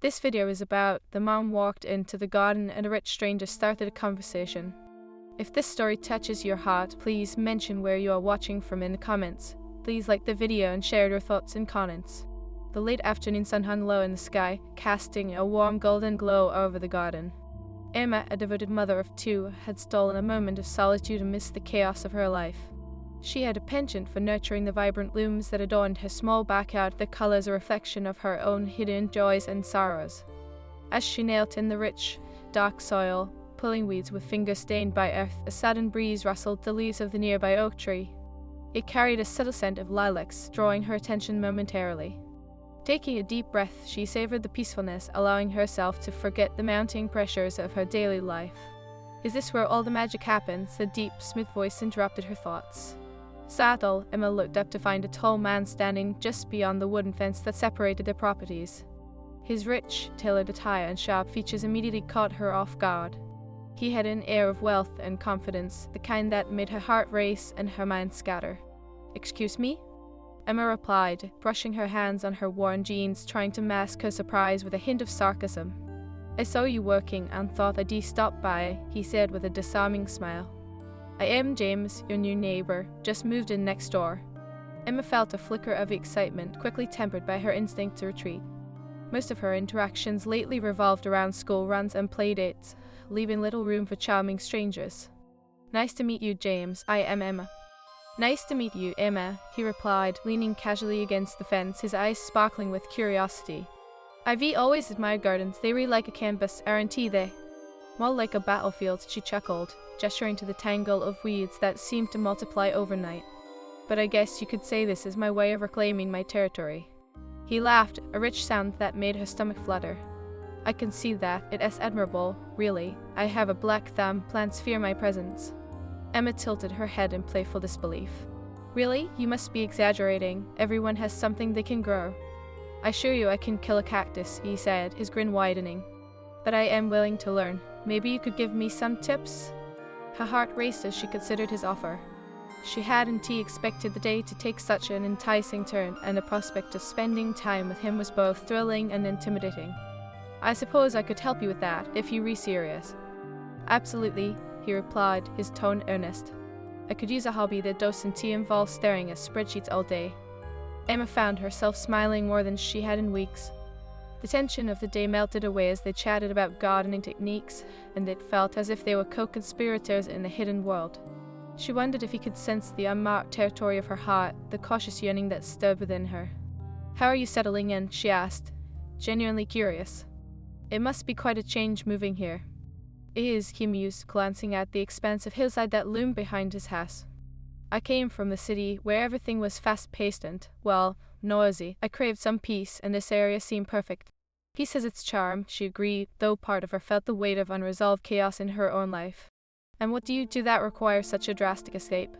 This video is about the mom walked into the garden and a rich stranger started a conversation. If this story touches your heart, please mention where you are watching from in the comments. Please like the video and share your thoughts in comments. The late afternoon sun hung low in the sky, casting a warm golden glow over the garden. Emma, a devoted mother of two, had stolen a moment of solitude amidst the chaos of her life. She had a penchant for nurturing the vibrant blooms that adorned her small backyard, the colors a reflection of her own hidden joys and sorrows. As she knelt in the rich, dark soil, pulling weeds with fingers stained by earth, a sudden breeze rustled the leaves of the nearby oak tree. It carried a subtle scent of lilacs, drawing her attention momentarily. Taking a deep breath, she savored the peacefulness, allowing herself to forget the mounting pressures of her daily life. "Is this where all the magic happens?" The deep, smooth voice interrupted her thoughts. Startled, Emma looked up to find a tall man standing just beyond the wooden fence that separated their properties. His rich, tailored attire and sharp features immediately caught her off guard. He had an air of wealth and confidence, the kind that made her heart race and her mind scatter. "Excuse me?" Emma replied, brushing her hands on her worn jeans, trying to mask her surprise with a hint of sarcasm. "I saw you working and thought I'd stop by," he said with a disarming smile. "I am James, your new neighbor, just moved in next door." Emma felt a flicker of excitement, quickly tempered by her instinct to retreat. Most of her interactions lately revolved around school runs and playdates, leaving little room for charming strangers. "Nice to meet you, James. I am Emma." "Nice to meet you, Emma," he replied, leaning casually against the fence, his eyes sparkling with curiosity. "I've always admired gardens. They read like a canvas, aren't they?" "More like a battlefield," she chuckled, gesturing to the tangle of weeds that seemed to multiply overnight. "But I guess you could say this is my way of reclaiming my territory." He laughed, a rich sound that made her stomach flutter. "I can see that. It is admirable, really. I have a black thumb. Plants fear my presence." Emma tilted her head in playful disbelief. "Really? You must be exaggerating. Everyone has something they can grow." "I assure you I can kill a cactus," he said, his grin widening. "But I am willing to learn. Maybe you could give me some tips?" Her heart raced as she considered his offer. She hadn't expected the day to take such an enticing turn, and the prospect of spending time with him was both thrilling and intimidating. "I suppose I could help you with that, if you were serious." "Absolutely," he replied, his tone earnest. "I could use a hobby that doesn't involve staring at spreadsheets all day." Emma found herself smiling more than she had in weeks. The tension of the day melted away as they chatted about gardening techniques, and it felt as if they were co-conspirators in a hidden world. She wondered if he could sense the unmarked territory of her heart, the cautious yearning that stirred within her. "How are you settling in?" she asked, genuinely curious. "It must be quite a change moving here." "It is," he mused, glancing at the expanse of hillside that loomed behind his house. "I came from the city, where everything was fast-paced and, well, noisy. I craved some peace, and this area seemed perfect." "Peace has its charm," she agreed, though part of her felt the weight of unresolved chaos in her own life. "And what do you do that requires such a drastic escape?"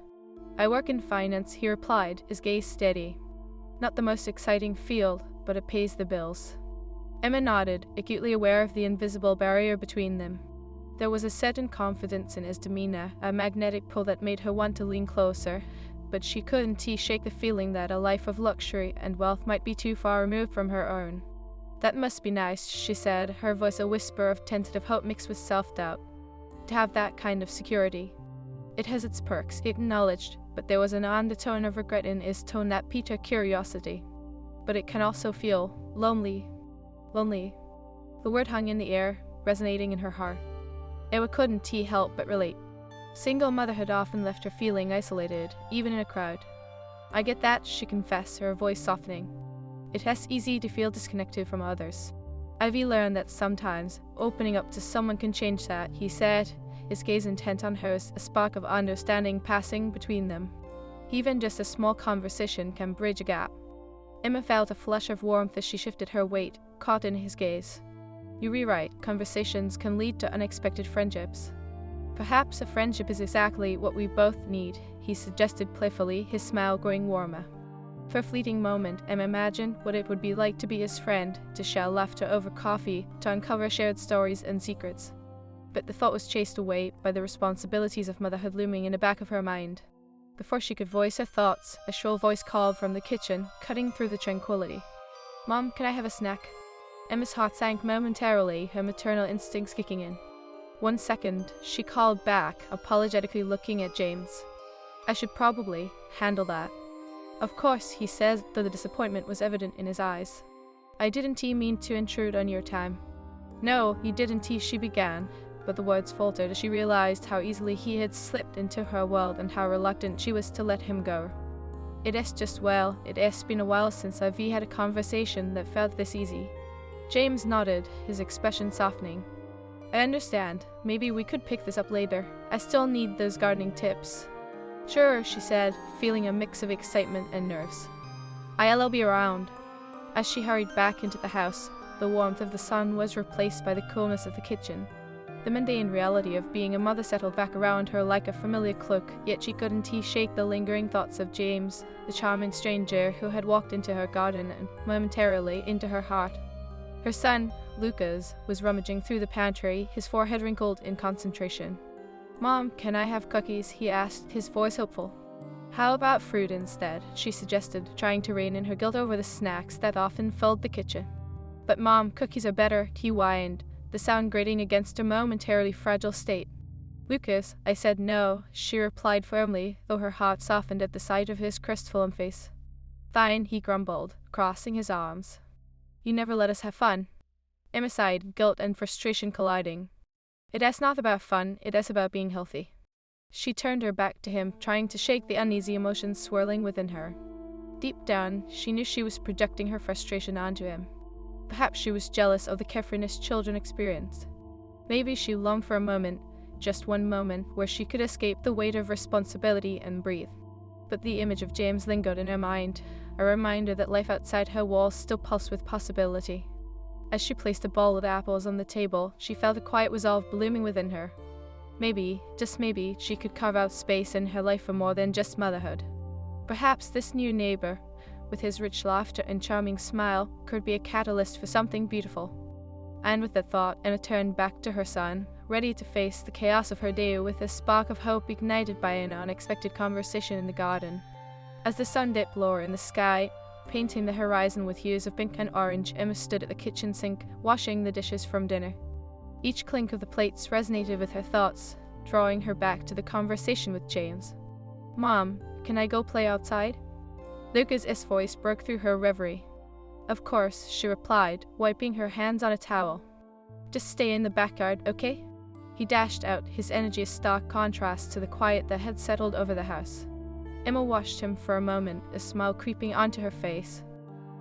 "I work in finance," he replied, his gaze steady. "Not the most exciting field, but it pays the bills." Emma nodded, acutely aware of the invisible barrier between them. There was a certain confidence in his demeanor, a magnetic pull that made her want to lean closer, but she couldn't shake the feeling that a life of luxury and wealth might be too far removed from her own. "That must be nice," she said, her voice a whisper of tentative hope mixed with self-doubt. "To have that kind of security." "It has its perks," he acknowledged, but there was an undertone of regret in his tone that piqued her curiosity. "But it can also feel lonely." Lonely. The word hung in the air, resonating in her heart. Emma couldn't help but relate. Single motherhood often left her feeling isolated, even in a crowd. "I get that," she confessed, her voice softening. "It is easy to feel disconnected from others. I've learned that sometimes opening up to someone can change that," he said, his gaze intent on hers, a spark of understanding passing between them. "Even just a small conversation can bridge a gap." Emma felt a flush of warmth as she shifted her weight, caught in his gaze. "You're right, conversations can lead to unexpected friendships." "Perhaps a friendship is exactly what we both need," he suggested playfully, his smile growing warmer. For a fleeting moment, Emma imagined what it would be like to be his friend, to share laughter over coffee, to uncover shared stories and secrets. But the thought was chased away by the responsibilities of motherhood looming in the back of her mind. Before she could voice her thoughts, a shrill voice called from the kitchen, cutting through the tranquility. "Mom, can I have a snack?" Emma's heart sank momentarily, her maternal instincts kicking in. 1 second, she called back, apologetically looking at James. I should probably handle that. Of course, he says, though the disappointment was evident in his eyes. I didn't mean to intrude on your time. No, you didn't, she began, but the words faltered as she realized how easily he had slipped into her world and how reluctant she was to let him go. It has been a while since I've had a conversation that felt this easy. James nodded, his expression softening. I understand. Maybe we could pick this up later. I still need those gardening tips. Sure, she said, feeling a mix of excitement and nerves. I'll be around. As she hurried back into the house, the warmth of the sun was replaced by the coolness of the kitchen. The mundane reality of being a mother settled back around her like a familiar cloak, yet she couldn't shake the lingering thoughts of James, the charming stranger who had walked into her garden and momentarily into her heart. Her son, Lucas, was rummaging through the pantry, his forehead wrinkled in concentration. Mom, can I have cookies? He asked, his voice hopeful. How about fruit instead? She suggested, trying to rein in her guilt over the snacks that often filled the kitchen. But Mom, cookies are better, he whined, the sound grating against her momentarily fragile state. Lucas, I said no, she replied firmly, though her heart softened at the sight of his crestfallen face. Fine, he grumbled, crossing his arms. You never let us have fun. Emma sighed, guilt and frustration colliding. It is not about fun, it is about being healthy. She turned her back to him, trying to shake the uneasy emotions swirling within her. Deep down, she knew she was projecting her frustration onto him. Perhaps she was jealous of the carefreeness children experienced. Maybe she longed for a moment, just one moment, where she could escape the weight of responsibility and breathe. But the image of James lingered in her mind, a reminder that life outside her walls still pulsed with possibility. As she placed a bowl of apples on the table, she felt a quiet resolve blooming within her. Maybe, just maybe, she could carve out space in her life for more than just motherhood. Perhaps this new neighbor, with his rich laughter and charming smile, could be a catalyst for something beautiful. And with that thought, Emma turned back to her son, ready to face the chaos of her day with a spark of hope ignited by an unexpected conversation in the garden. As the sun dipped lower in the sky, painting the horizon with hues of pink and orange, Emma stood at the kitchen sink, washing the dishes from dinner. Each clink of the plates resonated with her thoughts, drawing her back to the conversation with James. Mom, can I go play outside? Lucas's voice broke through her reverie. Of course, she replied, wiping her hands on a towel. Just stay in the backyard, okay? He dashed out, his energy a stark contrast to the quiet that had settled over the house. Emma watched him for a moment, a smile creeping onto her face.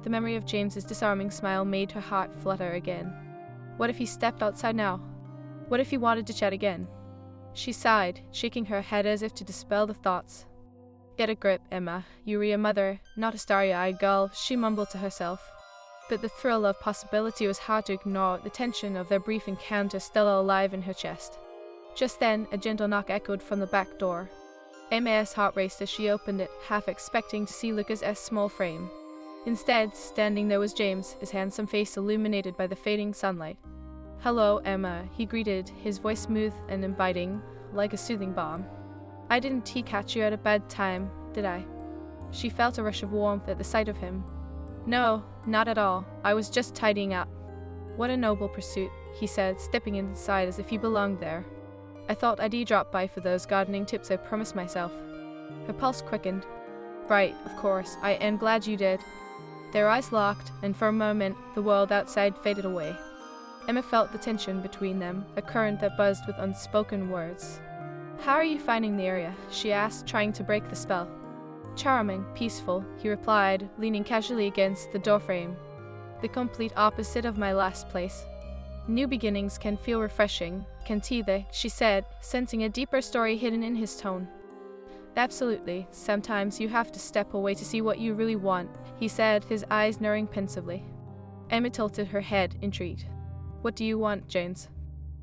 The memory of James's disarming smile made her heart flutter again. What if he stepped outside now? What if he wanted to chat again? She sighed, shaking her head as if to dispel the thoughts. Get a grip, Emma. You're a mother, not a starry-eyed girl, she mumbled to herself. But the thrill of possibility was hard to ignore, the tension of their brief encounter still alive in her chest. Just then, a gentle knock echoed from the back door. Emma's heart raced as she opened it, half expecting to see Lucas's small frame. Instead, standing there was James, his handsome face illuminated by the fading sunlight. Hello, Emma, he greeted, his voice smooth and inviting, like a soothing balm. I didn't catch you at a bad time, did I? She felt a rush of warmth at the sight of him. No, not at all. I was just tidying up. What a noble pursuit, he said, stepping inside as if he belonged there. I thought I'd drop by for those gardening tips I promised myself. Her pulse quickened. Right, of course, I am glad you did. Their eyes locked, and for a moment, the world outside faded away. Emma felt the tension between them, a current that buzzed with unspoken words. How are you finding the area? She asked, trying to break the spell. Charming, peaceful, he replied, leaning casually against the doorframe. The complete opposite of my last place. New beginnings can feel refreshing, can't they? She said, sensing a deeper story hidden in his tone. Absolutely. Sometimes you have to step away to see what you really want, he said, his eyes narrowing pensively. Emma tilted her head, intrigued. What do you want, James?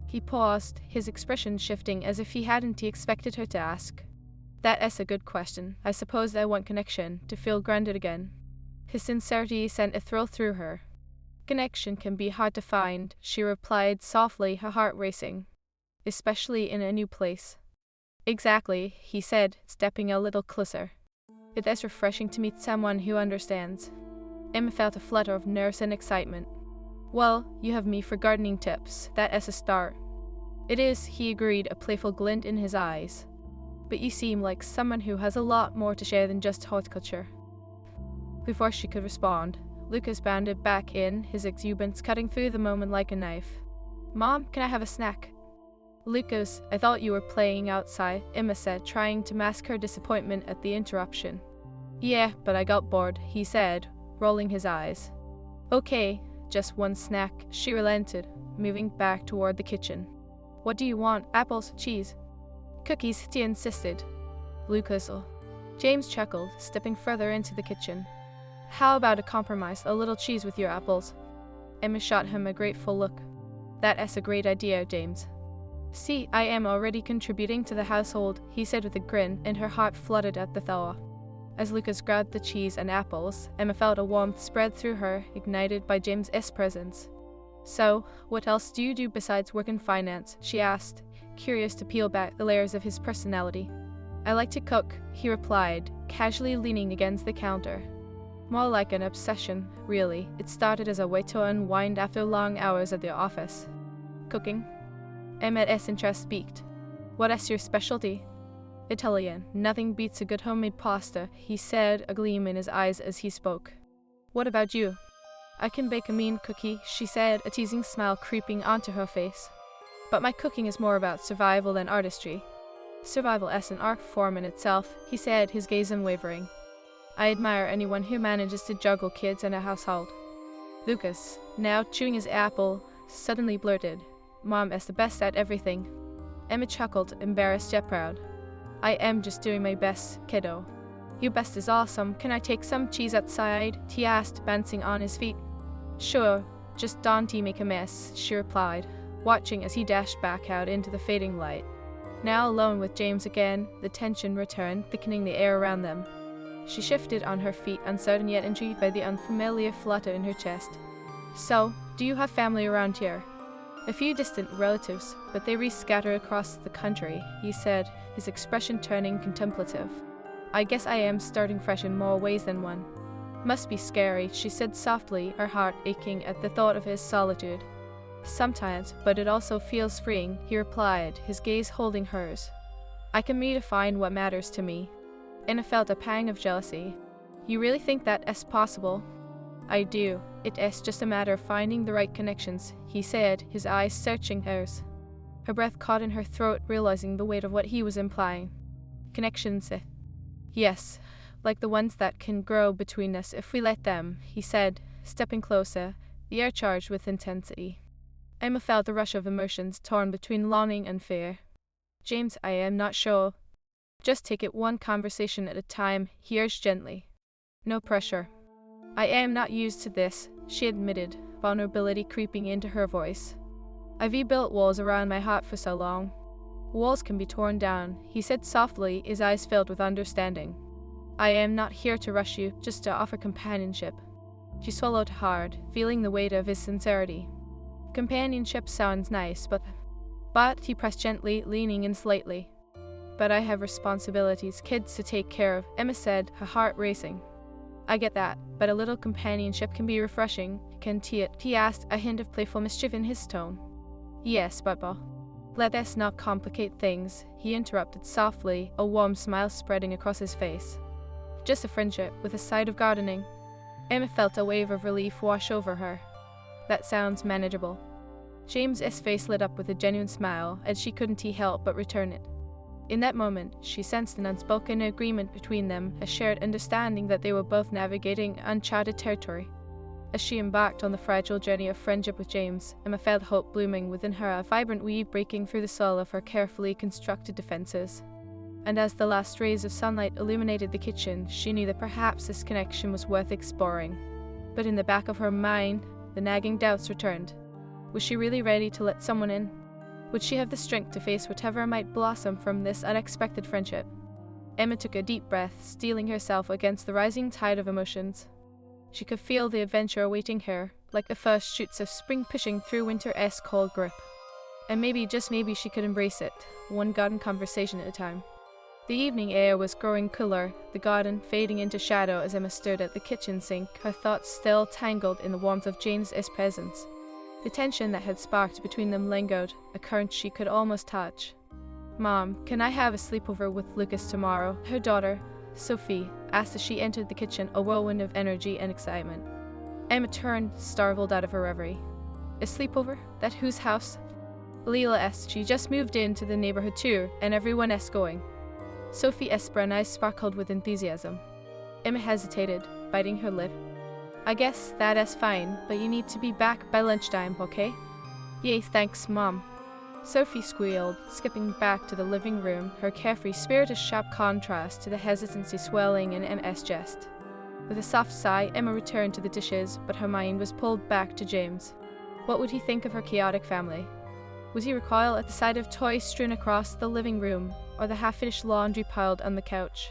He paused, his expression shifting as if he hadn't expected her to ask. That is a good question. I suppose I want connection, to feel grounded again. His sincerity sent a thrill through her. Connection can be hard to find, she replied softly, her heart racing. Especially in a new place. Exactly, he said, stepping a little closer. It is refreshing to meet someone who understands. Emma felt a flutter of nerves and excitement. Well, you have me for gardening tips. That's a start. It is, he agreed, a playful glint in his eyes. But you seem like someone who has a lot more to share than just horticulture. Before she could respond, Lucas bounded back in, his exuberance cutting through the moment like a knife. Mom, can I have a snack? Lucas, I thought you were playing outside, Emma said, trying to mask her disappointment at the interruption. Yeah, but I got bored, he said, rolling his eyes. Okay, just one snack, she relented, moving back toward the kitchen. What do you want? Apples, cheese? Cookies, she insisted. Lucas. James chuckled, stepping further into the kitchen. How about a compromise, a little cheese with your apples? Emma shot him a grateful look. That's a great idea, James. See, I am already contributing to the household, he said with a grin, and her heart flooded at the thought. As Lucas grabbed the cheese and apples, Emma felt a warmth spread through her, ignited by James's presence. So, what else do you do besides work in finance? She asked, curious to peel back the layers of his personality. I like to cook, he replied, casually leaning against the counter. More like an obsession, really. It started as a way to unwind after long hours at the office. Cooking? Emma's interest piqued. What is your specialty? Italian. Nothing beats a good homemade pasta, he said, a gleam in his eyes as he spoke. What about you? I can bake a mean cookie, she said, a teasing smile creeping onto her face. But my cooking is more about survival than artistry. Survival is an art form in itself, he said, his gaze unwavering. I admire anyone who manages to juggle kids and a household. Lucas, now chewing his apple, suddenly blurted, Mom is the best at everything. Emma chuckled, embarrassed yet proud. I am just doing my best, kiddo. Your best is awesome. Can I take some cheese outside? He asked, bouncing on his feet. Sure, just don't make a mess, she replied, watching as he dashed back out into the fading light. Now alone with James again, the tension returned, thickening the air around them. She shifted on her feet, uncertain yet intrigued by the unfamiliar flutter in her chest. So, do you have family around here? A few distant relatives, but they rescatter across the country, he said, his expression turning contemplative. I guess I am starting fresh in more ways than one. Must be scary, she said softly, her heart aching at the thought of his solitude. Sometimes, but it also feels freeing, he replied, his gaze holding hers. I can redefine what matters to me. Anna felt a pang of jealousy. You really think that is possible? I do. It is just a matter of finding the right connections, he said, his eyes searching hers. Her breath caught in her throat, realizing the weight of what he was implying. Connections? Yes, like the ones that can grow between us if we let them, he said, stepping closer, the air charged with intensity. Emma felt a rush of emotions torn between longing and fear. James, I am not sure. Just take it one conversation at a time, he urged gently. No pressure. I am not used to this, she admitted, vulnerability creeping into her voice. I've rebuilt walls around my heart for so long. Walls can be torn down, he said softly, his eyes filled with understanding. I am not here to rush you, just to offer companionship. She swallowed hard, feeling the weight of his sincerity. Companionship sounds nice, but he pressed gently, leaning in slightly. But I have responsibilities, kids to take care of, Emma said, her heart racing. I get that, but a little companionship can be refreshing, can't it? He asked, a hint of playful mischief in his tone. Yes, but let us not complicate things, he interrupted softly, a warm smile spreading across his face. Just a friendship, with a side of gardening. Emma felt a wave of relief wash over her. That sounds manageable. James's face lit up with a genuine smile, and she couldn't help but return it. In that moment, she sensed an unspoken agreement between them, a shared understanding that they were both navigating uncharted territory. As she embarked on the fragile journey of friendship with James, Emma felt hope blooming within her, a vibrant weed breaking through the soil of her carefully constructed defenses. And as the last rays of sunlight illuminated the kitchen, she knew that perhaps this connection was worth exploring. But in the back of her mind, the nagging doubts returned. Was she really ready to let someone in? Would she have the strength to face whatever might blossom from this unexpected friendship? Emma took a deep breath, steeling herself against the rising tide of emotions. She could feel the adventure awaiting her, like the first shoots of spring pushing through winter's cold grip. And maybe, just maybe, she could embrace it, one garden conversation at a time. The evening air was growing cooler, the garden fading into shadow as Emma stood at the kitchen sink, her thoughts still tangled in the warmth of James's presence. The tension that had sparked between them lingered, a current she could almost touch. "Mom, can I have a sleepover with Lucas tomorrow?" her daughter, Sophie, asked as she entered the kitchen, a whirlwind of energy and excitement. Emma turned, startled out of her reverie. "A sleepover? At whose house?" Leela asked. "She just moved into the neighborhood too, and everyone is going." Sophie's brown eyes sparkled with enthusiasm. Emma hesitated, biting her lip. "I guess that is fine, but you need to be back by lunchtime, okay?" "Yay, thanks, Mom." Sophie squealed, skipping back to the living room, her carefree spirit a sharp contrast to the hesitancy swelling in Emma's chest. With a soft sigh, Emma returned to the dishes, but her mind was pulled back to James. What would he think of her chaotic family? Would he recoil at the sight of toys strewn across the living room, or the half-finished laundry piled on the couch?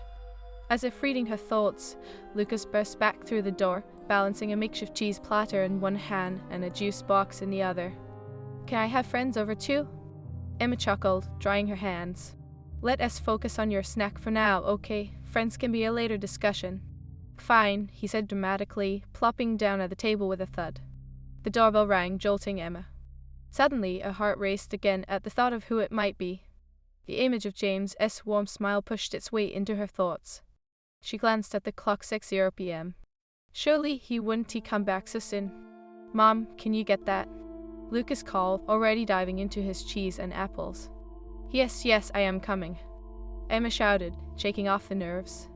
As if reading her thoughts, Lucas burst back through the door, balancing a makeshift cheese platter in one hand and a juice box in the other. "Can I have friends over too?" Emma chuckled, drying her hands. "Let us focus on your snack for now, okay? Friends can be a later discussion." "Fine," he said dramatically, plopping down at the table with a thud. The doorbell rang, jolting Emma. Suddenly, her heart raced again at the thought of who it might be. The image of James's warm smile pushed its way into her thoughts. She glanced at the clock, 6:00 p.m. Surely he wouldn't come back so soon. "Mom, can you get that?" Lucas called, already diving into his cheese and apples. Yes, I am coming," Emma shouted, shaking off the nerves.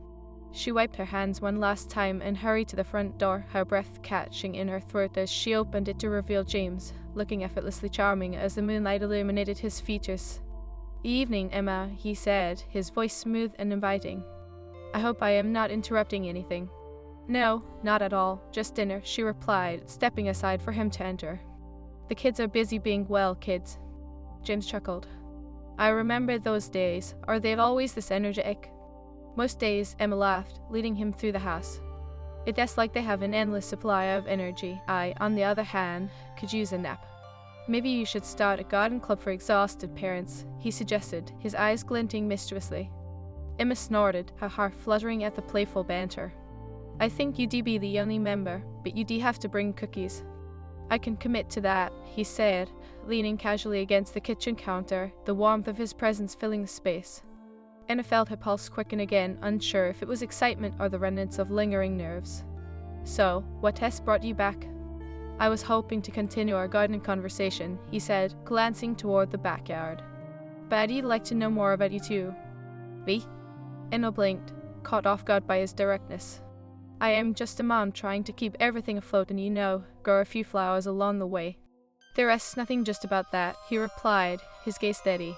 She wiped her hands one last time and hurried to the front door, her breath catching in her throat as she opened it to reveal James, looking effortlessly charming as the moonlight illuminated his features. "Evening, Emma," he said, his voice smooth and inviting. "I hope I am not interrupting anything." "No, not at all, just dinner," she replied, stepping aside for him to enter. "The kids are busy being well, kids." James chuckled. "I remember those days. Are they always this energetic?" "Most days," Emma laughed, leading him through the house. "It is like they have an endless supply of energy. I, on the other hand, could use a nap." "Maybe you should start a garden club for exhausted parents," he suggested, his eyes glinting mischievously. Emma snorted, her heart fluttering at the playful banter. "I think you'd be the only member, but you'd have to bring cookies." "I can commit to that," he said, leaning casually against the kitchen counter, the warmth of his presence filling the space. Emma felt her pulse quicken again, unsure if it was excitement or the remnants of lingering nerves. "So, what has brought you back?" "I was hoping to continue our gardening conversation," he said, glancing toward the backyard. "But I'd like to know more about you too." "Me?" Emma blinked, caught off guard by his directness. "I am just a mom trying to keep everything afloat and grow a few flowers along the way." "There is nothing just about that," he replied, his gaze steady.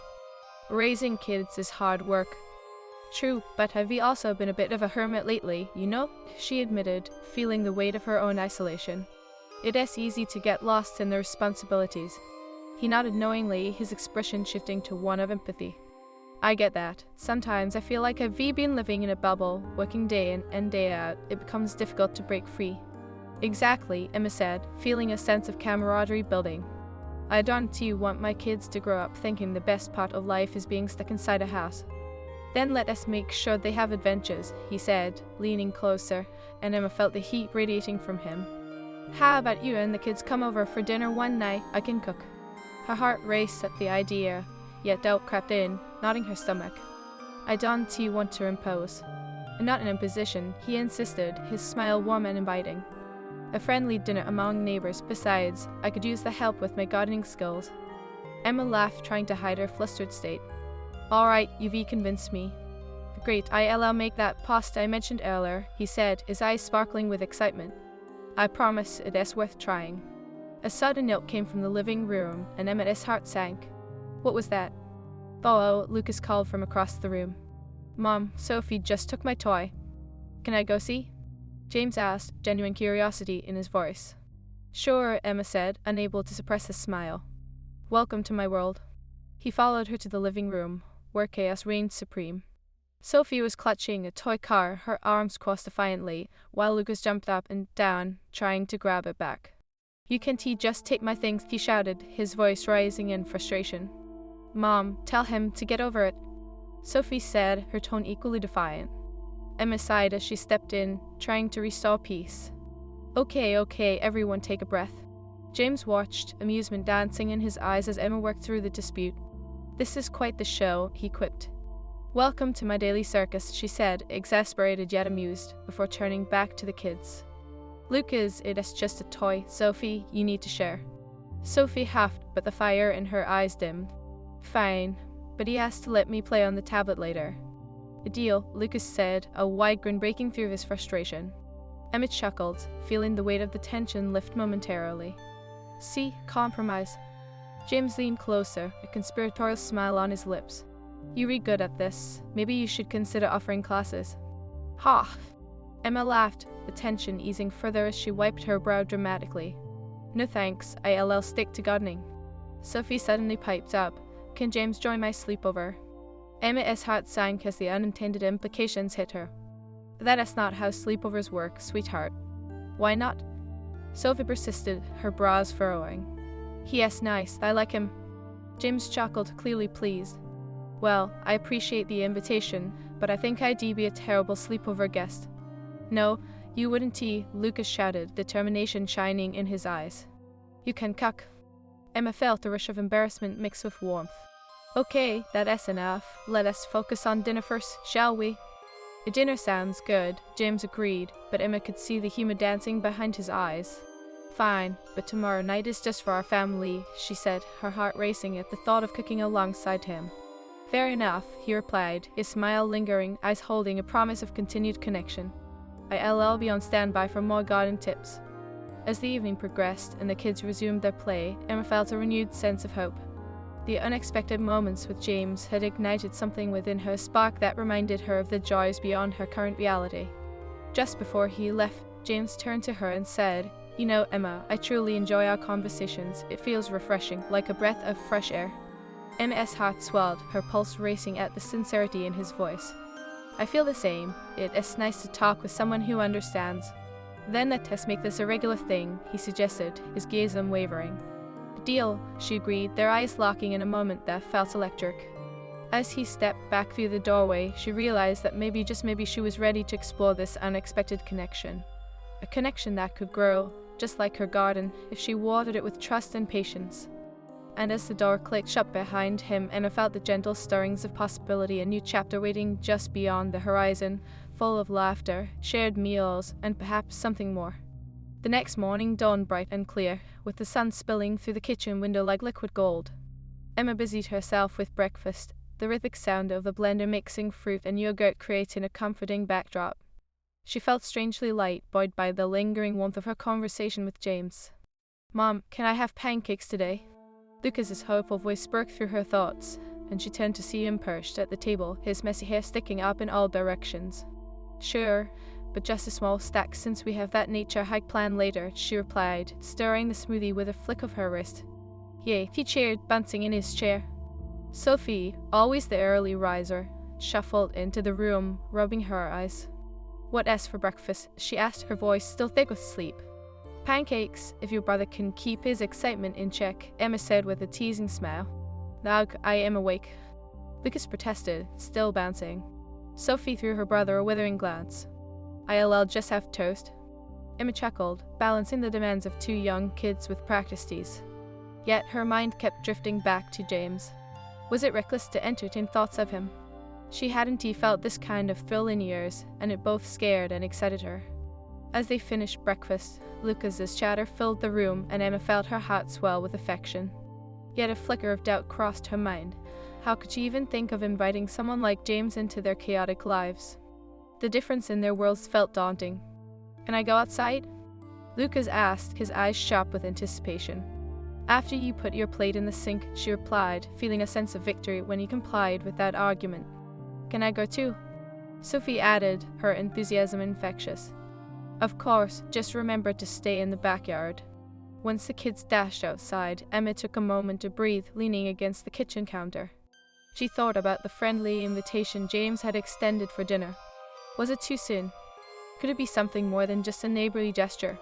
"Raising kids is hard work." "True, but have you also been a bit of a hermit lately, she admitted, feeling the weight of her own isolation. "It is easy to get lost in the responsibilities." He nodded knowingly, his expression shifting to one of empathy. "I get that. Sometimes I feel like I've been living in a bubble, working day in and day out. It becomes difficult to break free." "Exactly," Emma said, feeling a sense of camaraderie building. "I don't want my kids to grow up thinking the best part of life is being stuck inside a house." "Then let us make sure they have adventures," he said, leaning closer, and Emma felt the heat radiating from him. "How about you and the kids come over for dinner one night? I can cook." Her heart raced at the idea, yet doubt crept in, knotting her stomach. "I don't want to impose." "Not an imposition," he insisted, his smile warm and inviting. "A friendly dinner among neighbors. Besides, I could use the help with my gardening skills." Emma laughed, trying to hide her flustered state. "All right, you've convinced me." "Great, I'll make that pasta I mentioned earlier," he said, his eyes sparkling with excitement. "I promise it is worth trying." A sudden note came from the living room, and Emma's heart sank. What was that? "Oh," Lucas called from across the room. "Mom, Sophie just took my toy." "Can I go see?" James asked, genuine curiosity in his voice. "Sure," Emma said, unable to suppress a smile. "Welcome to my world." He followed her to the living room, where chaos reigned supreme. Sophie was clutching a toy car, her arms crossed defiantly, while Lucas jumped up and down, trying to grab it back. "You can't just take my things," he shouted, his voice rising in frustration. "Mom, tell him to get over it," Sophie said, her tone equally defiant. Emma sighed as she stepped in, trying to restore peace. Okay, everyone take a breath. James watched, amusement dancing in his eyes as Emma worked through the dispute. "This is quite the show," he quipped. "Welcome to my daily circus," she said, exasperated yet amused, before turning back to the kids. "Lucas, it is just a toy. Sophie, you need to share." Sophie huffed, but the fire in her eyes dimmed. "Fine, but he has to let me play on the tablet later." "A deal," Lucas said, a wide grin breaking through his frustration. Emma chuckled, feeling the weight of the tension lift momentarily. "See, compromise." James leaned closer, a conspiratorial smile on his lips. "You read good at this. Maybe you should consider offering classes." "Ha!" Emma laughed, the tension easing further as she wiped her brow dramatically. "No thanks, I'll stick to gardening." Sophie suddenly piped up. "Can James join my sleepover?" Emma's heart sank as the unintended implications hit her. "That is not how sleepovers work, sweetheart." "Why not?" Sophie persisted, her brows furrowing. "He is nice, I like him." James chuckled, clearly pleased. "Well, I appreciate the invitation, but I think I'd be a terrible sleepover guest." "No, you wouldn't," Lucas shouted, determination shining in his eyes. "You can cook." Emma felt a rush of embarrassment mixed with warmth. "Okay, that is enough. Let us focus on dinner first, shall we?" "A dinner sounds good," James agreed, but Emma could see the humor dancing behind his eyes. "Fine, but tomorrow night is just for our family," she said, her heart racing at the thought of cooking alongside him. "Fair enough," he replied, his smile lingering, eyes holding a promise of continued connection. "I'll be on standby for more garden tips." As the evening progressed and the kids resumed their play, Emma felt a renewed sense of hope. The unexpected moments with James had ignited something within her, a spark that reminded her of the joys beyond her current reality. Just before he left, James turned to her and said, "You know, Emma, I truly enjoy our conversations. It feels refreshing, like a breath of fresh air." Emma's heart swelled, her pulse racing at the sincerity in his voice. "I feel the same. It is nice to talk with someone who understands." "Then let us make this a regular thing," he suggested, his gaze unwavering. "Deal," she agreed, their eyes locking in a moment that felt electric. As he stepped back through the doorway, she realized that maybe, just maybe, she was ready to explore this unexpected connection. A connection that could grow, just like her garden, if she watered it with trust and patience. And as the door clicked shut behind him, Emma felt the gentle stirrings of possibility, a new chapter waiting just beyond the horizon, full of laughter, shared meals, and perhaps something more. The next morning dawned bright and clear, with the sun spilling through the kitchen window like liquid gold. Emma busied herself with breakfast, the rhythmic sound of the blender mixing fruit and yogurt creating a comforting backdrop. She felt strangely light, buoyed by the lingering warmth of her conversation with James. "Mom, can I have pancakes today?" Lucas's hopeful voice broke through her thoughts, and she turned to see him perched at the table, his messy hair sticking up in all directions. "Sure, but just a small stack since we have that nature hike planned later," she replied, stirring the smoothie with a flick of her wrist. "Yay," he cheered, bouncing in his chair. Sophie, always the early riser, shuffled into the room, rubbing her eyes. "What is for breakfast?" she asked, her voice still thick with sleep. "Pancakes, if your brother can keep his excitement in check," Emma said with a teasing smile. "Ugh, I am awake." Lucas protested, still bouncing. Sophie threw her brother a withering glance. "I'll just have toast." Emma chuckled, balancing the demands of two young kids with practice. Yet her mind kept drifting back to James. Was it reckless to entertain thoughts of him? She hadn't felt this kind of thrill in years, and it both scared and excited her. As they finished breakfast, Lucas's chatter filled the room, and Emma felt her heart swell with affection. Yet a flicker of doubt crossed her mind. How could she even think of inviting someone like James into their chaotic lives? The difference in their worlds felt daunting. "Can I go outside?" Lucas asked, his eyes sharp with anticipation. "After you put your plate in the sink," she replied, feeling a sense of victory when he complied without argument. "Can I go too?" Sophie added, her enthusiasm infectious. "Of course, just remember to stay in the backyard." Once the kids dashed outside, Emma took a moment to breathe, leaning against the kitchen counter. She thought about the friendly invitation James had extended for dinner. Was it too soon? Could it be something more than just a neighborly gesture?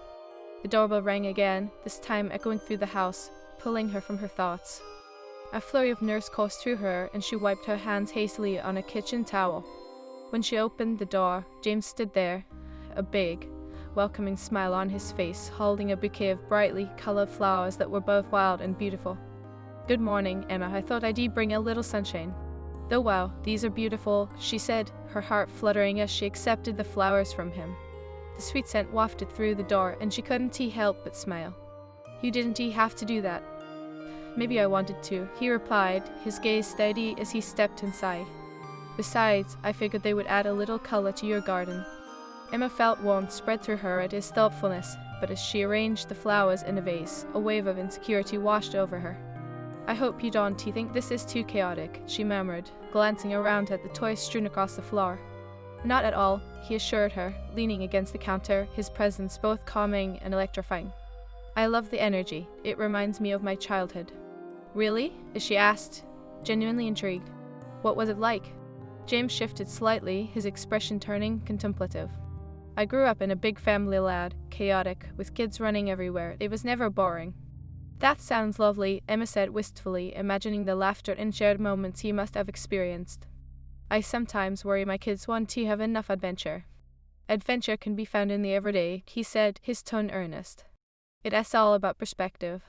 The doorbell rang again, this time echoing through the house, pulling her from her thoughts. A flurry of nerves coursed through her, and she wiped her hands hastily on a kitchen towel. When she opened the door, James stood there, a big, welcoming smile on his face, holding a bouquet of brightly colored flowers that were both wild and beautiful. "Good morning, Emma. I thought I'd bring a little sunshine." "Oh wow, these are beautiful," she said, her heart fluttering as she accepted the flowers from him. The sweet scent wafted through the door, and she couldn't help but smile. "You didn't have to do that." "Maybe I wanted to," he replied, his gaze steady as he stepped inside. "Besides, I figured they would add a little color to your garden." Emma felt warmth spread through her at his thoughtfulness, but as she arranged the flowers in a vase, a wave of insecurity washed over her. "I hope you don't think this is too chaotic," she murmured, glancing around at the toys strewn across the floor. "Not at all," he assured her, leaning against the counter, his presence both calming and electrifying. "I love the energy. It reminds me of my childhood." "Really?" she asked, genuinely intrigued. "What was it like?" James shifted slightly, his expression turning contemplative. "I grew up in a big family, lad, chaotic, with kids running everywhere. It was never boring." "That sounds lovely," Emma said wistfully, imagining the laughter and shared moments he must have experienced. "I sometimes worry my kids want to have enough adventure." "Adventure can be found in the everyday," he said, his tone earnest. "It's all about perspective."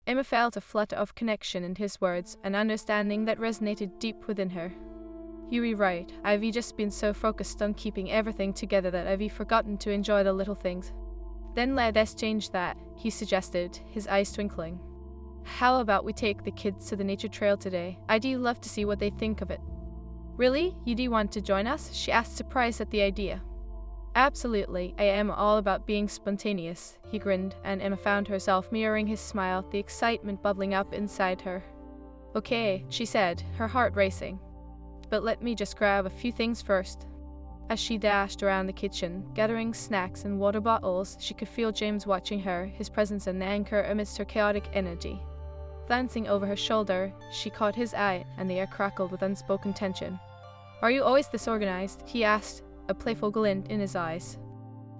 Emma felt a flutter of connection in his words, an understanding that resonated deep within her. "You're right, I've just been so focused on keeping everything together that I've forgotten to enjoy the little things." "Then let us change that," he suggested, his eyes twinkling. "How about we take the kids to the nature trail today? I'd love to see what they think of it." "Really? You do want to join us?" she asked, surprised at the idea. "Absolutely, I am all about being spontaneous," he grinned, and Emma found herself mirroring his smile, the excitement bubbling up inside her. "Okay," she said, her heart racing. "But let me just grab a few things first." As she dashed around the kitchen, gathering snacks and water bottles, she could feel James watching her, his presence an anchor amidst her chaotic energy. Glancing over her shoulder, she caught his eye, and the air crackled with unspoken tension. "Are you always this organized?" he asked, a playful glint in his eyes.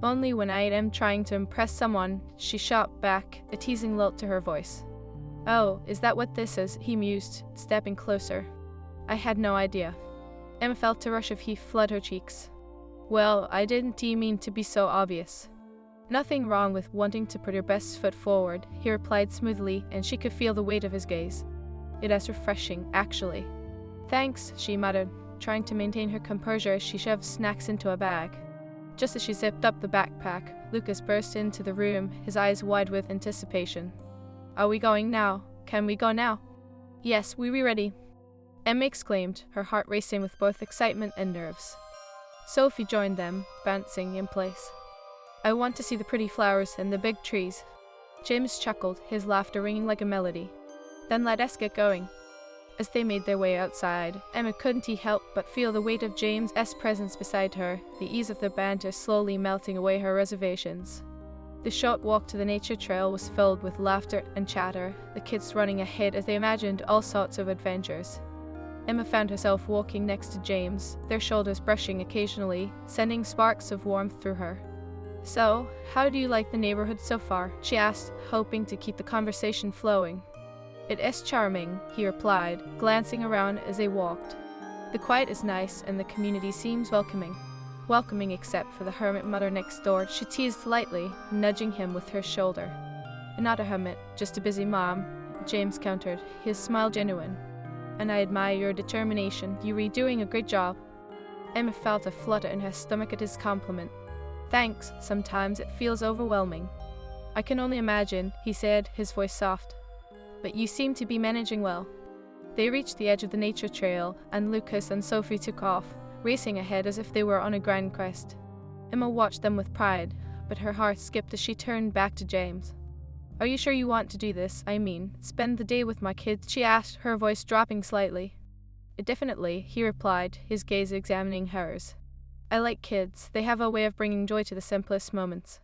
"Only when I am trying to impress someone," she shot back, a teasing lilt to her voice. "Oh, is that what this is?" he mused, stepping closer. "I had no idea." Emma felt a rush of heat flood her cheeks. "Well, I didn't mean to be so obvious." "Nothing wrong with wanting to put your best foot forward," he replied smoothly, and she could feel the weight of his gaze. "It is refreshing, actually." "Thanks," she muttered, trying to maintain her composure as she shoved snacks into a bag. Just as she zipped up the backpack, Lucas burst into the room, his eyes wide with anticipation. "Are we going now? Can we go now?" "Yes, we're ready," Emma exclaimed, her heart racing with both excitement and nerves. Sophie joined them, bouncing in place. "I want to see the pretty flowers and the big trees." James chuckled, his laughter ringing like a melody. "Then let us get going." As they made their way outside, Emma couldn't help but feel the weight of James's presence beside her, the ease of their banter slowly melting away her reservations. The short walk to the nature trail was filled with laughter and chatter, the kids running ahead as they imagined all sorts of adventures. Emma found herself walking next to James, their shoulders brushing occasionally, sending sparks of warmth through her. "So, how do you like the neighborhood so far?" she asked, hoping to keep the conversation flowing. "It is charming," he replied, glancing around as they walked. "The quiet is nice and the community seems welcoming." "Welcoming except for the hermit mother next door," she teased lightly, nudging him with her shoulder. "Not a hermit, just a busy mom," James countered, his smile genuine. "And I admire your determination. You're doing a great job." Emma felt a flutter in her stomach at his compliment. "Thanks, sometimes it feels overwhelming." "I can only imagine," he said, his voice soft. "But you seem to be managing well." They reached the edge of the nature trail, and Lucas and Sophie took off, racing ahead as if they were on a grand quest. Emma watched them with pride, but her heart skipped as she turned back to James. "Are you sure you want to do this? I mean, spend the day with my kids?" she asked, her voice dropping slightly. "Definitely," he replied, his gaze examining hers. "I like kids. They have a way of bringing joy to the simplest moments."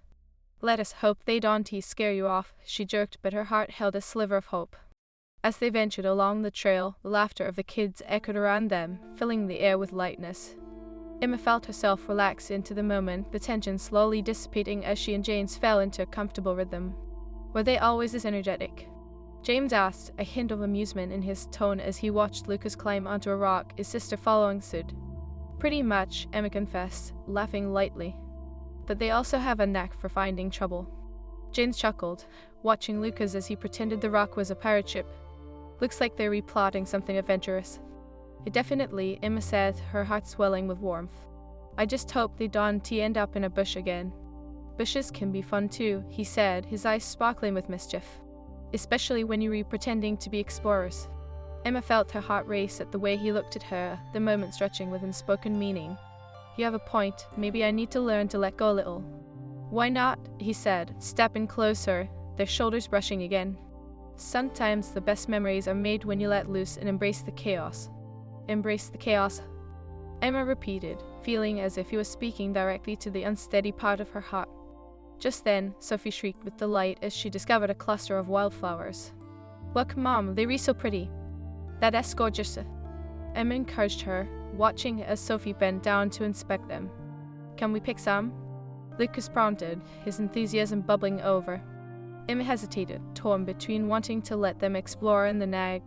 "Let us hope they don't scare you off," she jerked, but her heart held a sliver of hope. As they ventured along the trail, the laughter of the kids echoed around them, filling the air with lightness. Emma felt herself relax into the moment, the tension slowly dissipating as she and James fell into a comfortable rhythm. "Were they always this energetic?" James asked, a hint of amusement in his tone as he watched Lucas climb onto a rock, his sister following suit. "Pretty much," Emma confessed, laughing lightly. but they also have a knack for finding trouble. James chuckled, watching Lucas as he pretended the rock was a pirate ship. Looks like they're replotting something adventurous. It definitely, Emma said, her heart swelling with warmth. I just hope they don't end up in a bush again. Bushes can be fun too, he said, his eyes sparkling with mischief. Especially when you were pretending to be explorers. Emma felt her heart race at the way he looked at her, the moment stretching with unspoken meaning. You have a point, maybe I need to learn to let go a little. Why not? He said, stepping closer, their shoulders brushing again. Sometimes the best memories are made when you let loose and embrace the chaos. Embrace the chaos, Emma repeated, feeling as if he was speaking directly to the unsteady part of her heart. Just then, Sophie shrieked with delight as she discovered a cluster of wildflowers. Look, Mom, they're so pretty. That's gorgeous. Emma encouraged her, watching as Sophie bent down to inspect them. Can we pick some? Lucas prompted, his enthusiasm bubbling over. Emma hesitated, torn between wanting to let them explore and the nag